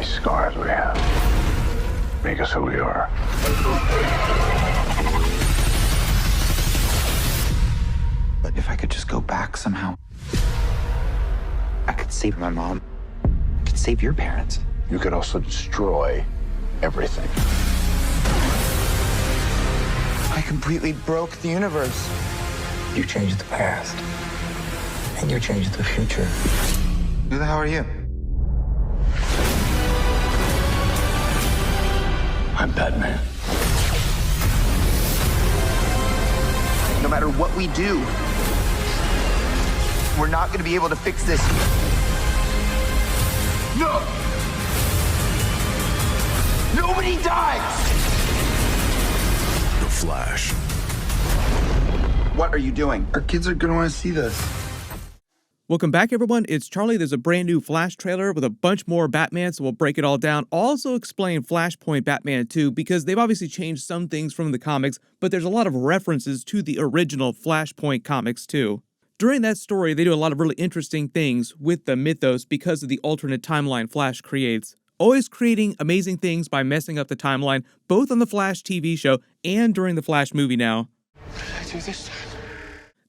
These scars we have make us who we are. But if I could just go back somehow, I could save my mom. I could save your parents. You could also destroy everything. I completely broke the universe. You changed the past, and you changed the future. Who the hell are you? I'm Batman. No matter what we do, we're not going to be able to fix this. No! Nobody dies! The Flash. What are you doing? Our kids are going to want to see this. Welcome back, everyone. It's Charlie. There's a brand new Flash trailer with a bunch more Batman, so we'll break it all down. I'll also explain Flashpoint Batman 2, because they've obviously changed some things from the comics, but there's a lot of references to the original Flashpoint comics too. During that story, they do a lot of really interesting things with the mythos because of the alternate timeline Flash creates. Always creating amazing things by messing up the timeline, both on the Flash TV show and during the Flash movie now. What did I do this time?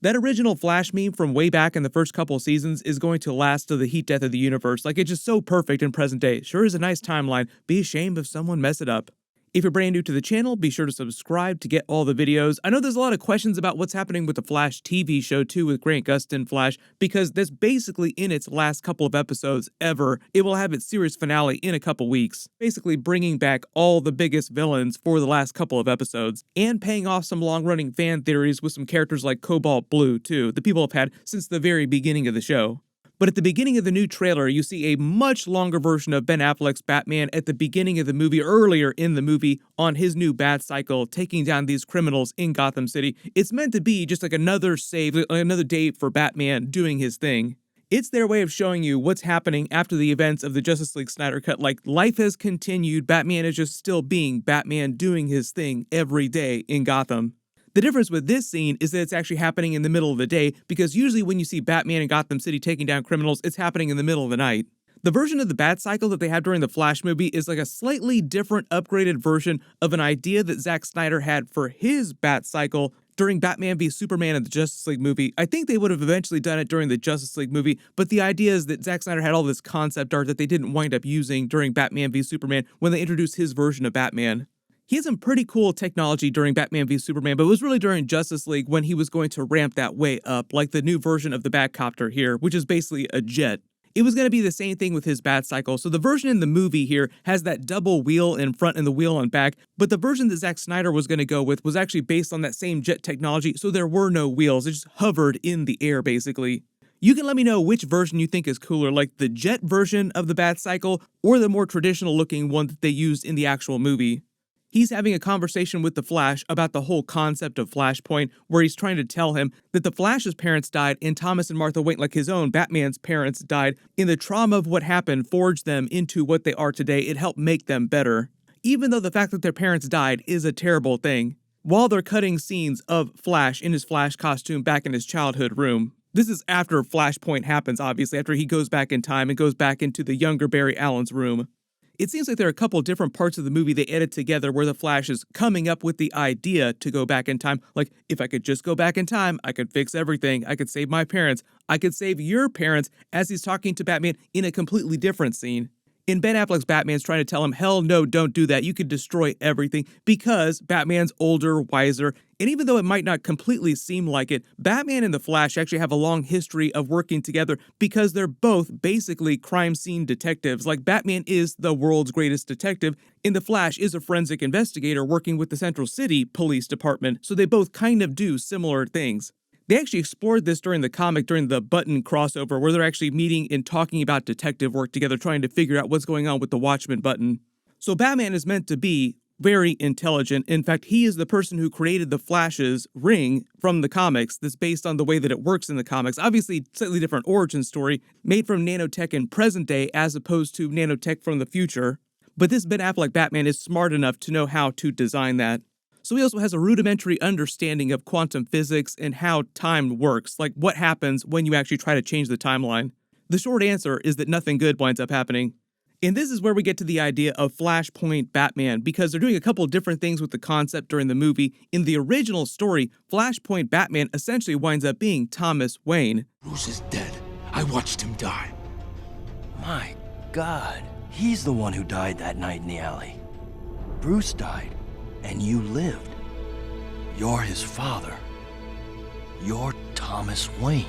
That original Flash meme from way back in the first couple seasons is going to last to the heat death of the universe. Like, it's just so perfect in present day. Sure is a nice timeline. Be ashamed if someone mess it up. If you're brand new to the channel, be sure to subscribe to get all the videos. I know there's a lot of questions about what's happening with the Flash TV show too with Grant Gustin Flash, because that's basically in its last couple of episodes ever. It will have its series finale in a couple weeks, basically bringing back all the biggest villains for the last couple of episodes, and paying off some long-running fan theories with some characters like Cobalt Blue too, that people have had since the very beginning of the show. But at the beginning of the new trailer, you see a much longer version of Ben Affleck's Batman at the beginning of the movie, earlier in the movie, on his new Batcycle, taking down these criminals in Gotham City. It's meant to be just like another save, another day for Batman doing his thing. It's their way of showing you what's happening after the events of the Justice League Snyder Cut. Like, life has continued, Batman is just still being Batman, doing his thing every day in Gotham. The difference with this scene is that it's actually happening in the middle of the day, because usually when you see Batman in Gotham City taking down criminals, it's happening in the middle of the night. The version of the Batcycle that they have during the Flash movie is like a slightly different, upgraded version of an idea that Zack Snyder had for his Batcycle during Batman v Superman and the Justice League movie. I think they would have eventually done it during the Justice League movie, but the idea is that Zack Snyder had all this concept art that they didn't wind up using during Batman v Superman when they introduced his version of Batman. He had some pretty cool technology during Batman v Superman, but it was really during Justice League when he was going to ramp that way up, like the new version of the Batcopter here, which is basically a jet. It was going to be the same thing with his Batcycle, so the version in the movie here has that double wheel in front and the wheel on back, but the version that Zack Snyder was going to go with was actually based on that same jet technology, so there were no wheels. It just hovered in the air, basically. You can let me know which version you think is cooler, like the jet version of the Batcycle or the more traditional looking one that they used in the actual movie. He's having a conversation with the Flash about the whole concept of Flashpoint, where he's trying to tell him that the Flash's parents died and Thomas and Martha Wayne, like his own Batman's parents, died. In the trauma of what happened forged them into what they are today. It helped make them better. Even though the fact that their parents died is a terrible thing. While they're cutting scenes of Flash in his Flash costume back in his childhood room. This is after Flashpoint happens, obviously, after he goes back in time and goes back into the younger Barry Allen's room. It seems like there are a couple different parts of the movie they edit together where the Flash is coming up with the idea to go back in time. Like, if I could just go back in time, I could fix everything. I could save my parents. I could save your parents, as he's talking to Batman in a completely different scene. In Ben Affleck's Batman's trying to tell him, hell no, don't do that. You could destroy everything, because Batman's older, wiser, and even though it might not completely seem like it, Batman and the Flash actually have a long history of working together because they're both basically crime scene detectives. Like, Batman is the world's greatest detective, and the Flash is a forensic investigator working with the Central City Police Department, so they both kind of do similar things. They actually explored this during the comic, during the Button crossover, where they're actually meeting and talking about detective work together, trying to figure out what's going on with the Watchmen button. So Batman is meant to be very intelligent. In fact, he is the person who created the Flash's ring from the comics that's based on the way that it works in the comics. Obviously, slightly different origin story, made from nanotech in present day as opposed to nanotech from the future. But this Ben Affleck Batman is smart enough to know how to design that. So he also has a rudimentary understanding of quantum physics and how time works, like what happens when you actually try to change the timeline. The short answer is that nothing good winds up happening. And this is where we get to the idea of Flashpoint Batman, because they're doing a couple different things with the concept during the movie. In the original story, Flashpoint Batman essentially winds up being Thomas Wayne. Bruce is dead. I watched him die. My God, he's the one who died that night in the alley. Bruce died, and you lived. You're his father. You're Thomas Wayne.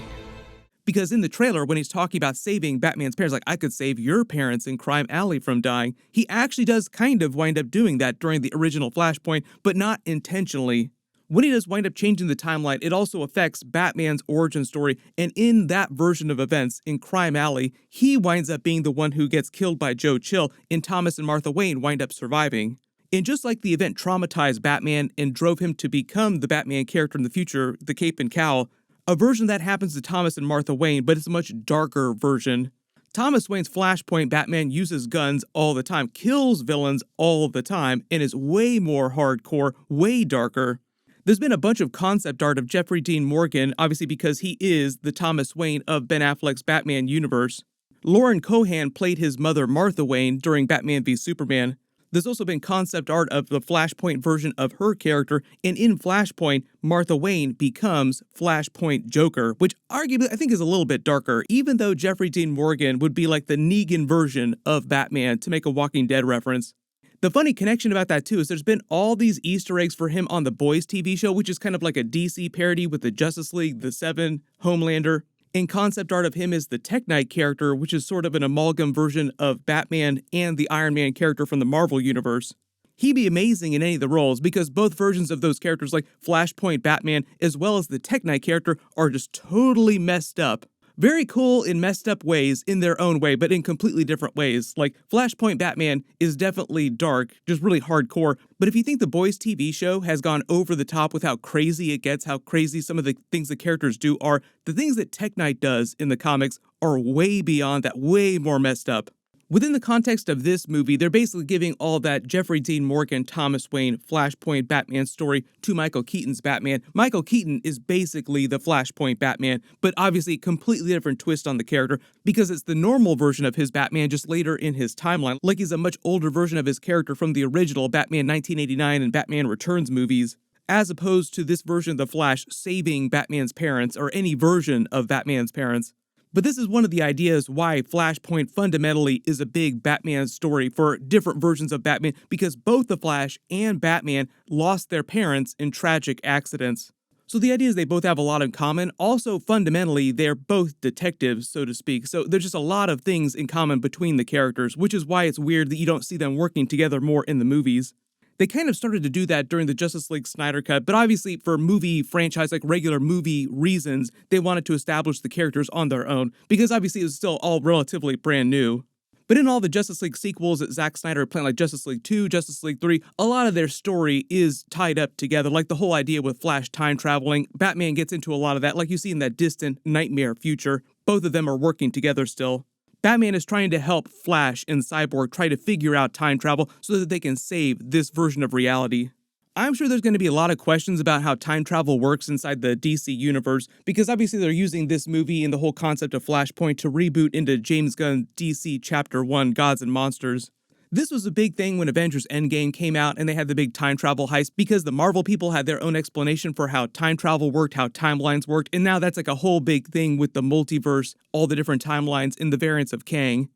Because in the trailer, when he's talking about saving Batman's parents, like, I could save your parents in Crime Alley from dying, he actually does kind of wind up doing that during the original Flashpoint, but not intentionally. When he does wind up changing the timeline, it also affects Batman's origin story, and in that version of events, in Crime Alley, he winds up being the one who gets killed by Joe Chill, and Thomas and Martha Wayne wind up surviving. And just like the event traumatized Batman and drove him to become the Batman character in the future, the Cape and Cowl, a version that happens to Thomas and Martha Wayne, but it's a much darker version. Thomas Wayne's Flashpoint Batman uses guns all the time, kills villains all the time, and is way more hardcore, way darker. There's been a bunch of concept art of Jeffrey Dean Morgan, obviously because he is the Thomas Wayne of Ben Affleck's Batman universe. Lauren Cohan played his mother Martha Wayne during Batman v Superman. There's also been concept art of the Flashpoint version of her character, and in Flashpoint, Martha Wayne becomes Flashpoint Joker, which arguably I think is a little bit darker, even though Jeffrey Dean Morgan would be like the Negan version of Batman, to make a Walking Dead reference. The funny connection about that too is there's been all these Easter eggs for him on The Boys TV show, which is kind of like a DC parody with the Justice League, the Seven, Homelander. And concept art of him is the Tech Knight character, which is sort of an amalgam version of Batman and the Iron Man character from the Marvel Universe. He'd be amazing in any of the roles because both versions of those characters, like Flashpoint Batman as well as the Tech Knight character, are just totally messed up. Very cool in messed up ways in their own way, but in completely different ways. Like, Flashpoint Batman is definitely dark, just really hardcore, but if you think The Boys TV show has gone over the top with how crazy it gets, how crazy some of the things the characters do are, the things that Tech Knight does in the comics are way beyond that, way more messed up. Within the context of this movie, they're basically giving all that Jeffrey Dean Morgan, Thomas Wayne, Flashpoint Batman story to Michael Keaton's Batman. Michael Keaton is basically the Flashpoint Batman, but obviously a completely different twist on the character because it's the normal version of his Batman just later in his timeline, like he's a much older version of his character from the original Batman 1989 and Batman Returns movies, as opposed to this version of the Flash saving Batman's parents or any version of Batman's parents. But this is one of the ideas why Flashpoint fundamentally is a big Batman story for different versions of Batman, because both the Flash and Batman lost their parents in tragic accidents. So the idea is they both have a lot in common. Also, fundamentally, they're both detectives, so to speak. So there's just a lot of things in common between the characters, which is why it's weird that you don't see them working together more in the movies. They kind of started to do that during the Justice League Snyder Cut, but obviously for movie franchise, like regular movie reasons, they wanted to establish the characters on their own, because obviously it was still all relatively brand new. But in all the Justice League sequels that Zack Snyder planned, like Justice League 2, Justice League 3, a lot of their story is tied up together, like the whole idea with Flash time traveling. Batman gets into a lot of that, like you see in that distant nightmare future. Both of them are working together still. Batman is trying to help Flash and Cyborg try to figure out time travel so that they can save this version of reality. I'm sure there's going to be a lot of questions about how time travel works inside the DC universe, because obviously they're using this movie and the whole concept of Flashpoint to reboot into James Gunn's DC Chapter 1, Gods and Monsters. This was a big thing when Avengers Endgame came out and they had the big time travel heist, because the Marvel people had their own explanation for how time travel worked, how timelines worked, and now that's like a whole big thing with the multiverse, all the different timelines in the variants of Kang.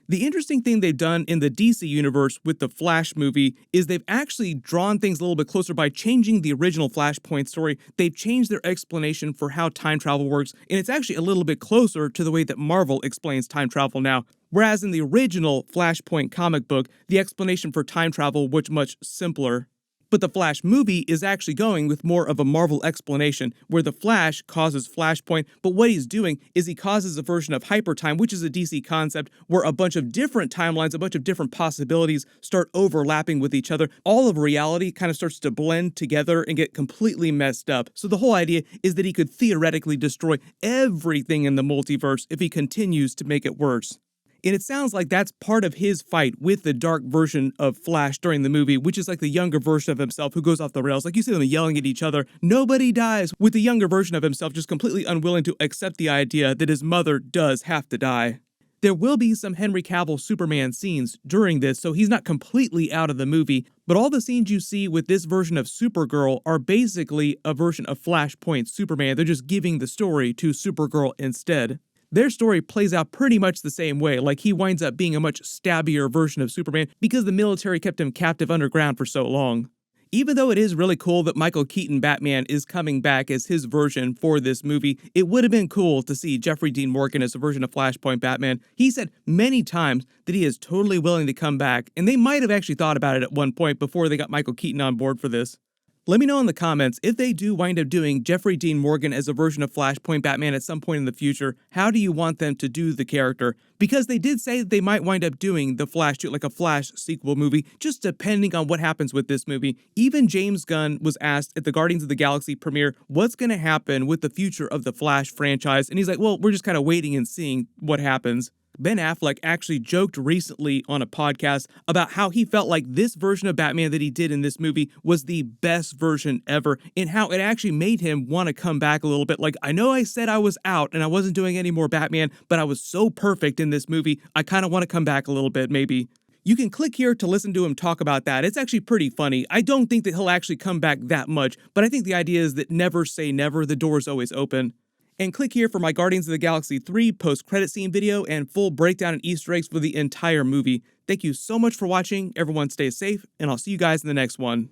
The interesting thing they've done in the DC universe with the Flash movie is they've actually drawn things a little bit closer by changing the original Flashpoint story. They've changed their explanation for how time travel works, and it's actually a little bit closer to the way that Marvel explains time travel now. Whereas in the original Flashpoint comic book, the explanation for time travel was much simpler. But the Flash movie is actually going with more of a Marvel explanation, where the Flash causes Flashpoint, but what he's doing is he causes a version of hypertime, which is a DC concept, where a bunch of different timelines, a bunch of different possibilities start overlapping with each other. All of reality kind of starts to blend together and get completely messed up. So the whole idea is that he could theoretically destroy everything in the multiverse if he continues to make it worse. And it sounds like that's part of his fight with the dark version of Flash during the movie, which is like the younger version of himself who goes off the rails. Like you see them yelling at each other, nobody dies, with the younger version of himself just completely unwilling to accept the idea that his mother does have to die. There will be some Henry Cavill Superman scenes during this, so he's not completely out of the movie, but all the scenes you see with this version of Supergirl are basically a version of Flashpoint Superman. They're just giving the story to Supergirl instead. Their story plays out pretty much the same way, like he winds up being a much stabbier version of Superman because the military kept him captive underground for so long. Even though it is really cool that Michael Keaton Batman is coming back as his version for this movie, it would have been cool to see Jeffrey Dean Morgan as a version of Flashpoint Batman. He said many times that he is totally willing to come back, and they might have actually thought about it at one point before they got Michael Keaton on board for this. Let me know in the comments if they do wind up doing Jeffrey Dean Morgan as a version of Flashpoint Batman at some point in the future. How do you want them to do the character? Because they did say that they might wind up doing the Flash, like a Flash sequel movie, just depending on what happens with this movie. Even James Gunn was asked at the Guardians of the Galaxy premiere, what's going to happen with the future of the Flash franchise? And he's like, well, we're just kind of waiting and seeing what happens. Ben Affleck actually joked recently on a podcast about how he felt like this version of Batman that he did in this movie was the best version ever, and how it actually made him want to come back a little bit. Like, I know I said I was out and I wasn't doing any more Batman, but I was so perfect in this movie, I kind of want to come back a little bit, maybe. You can click here to listen to him talk about that. It's actually pretty funny. I don't think that he'll actually come back that much, but I think the idea is that never say never, the door's always open. And click here for my Guardians of the Galaxy 3 post-credit scene video and full breakdown and Easter eggs for the entire movie. Thank you so much for watching. Everyone stay safe, and I'll see you guys in the next one.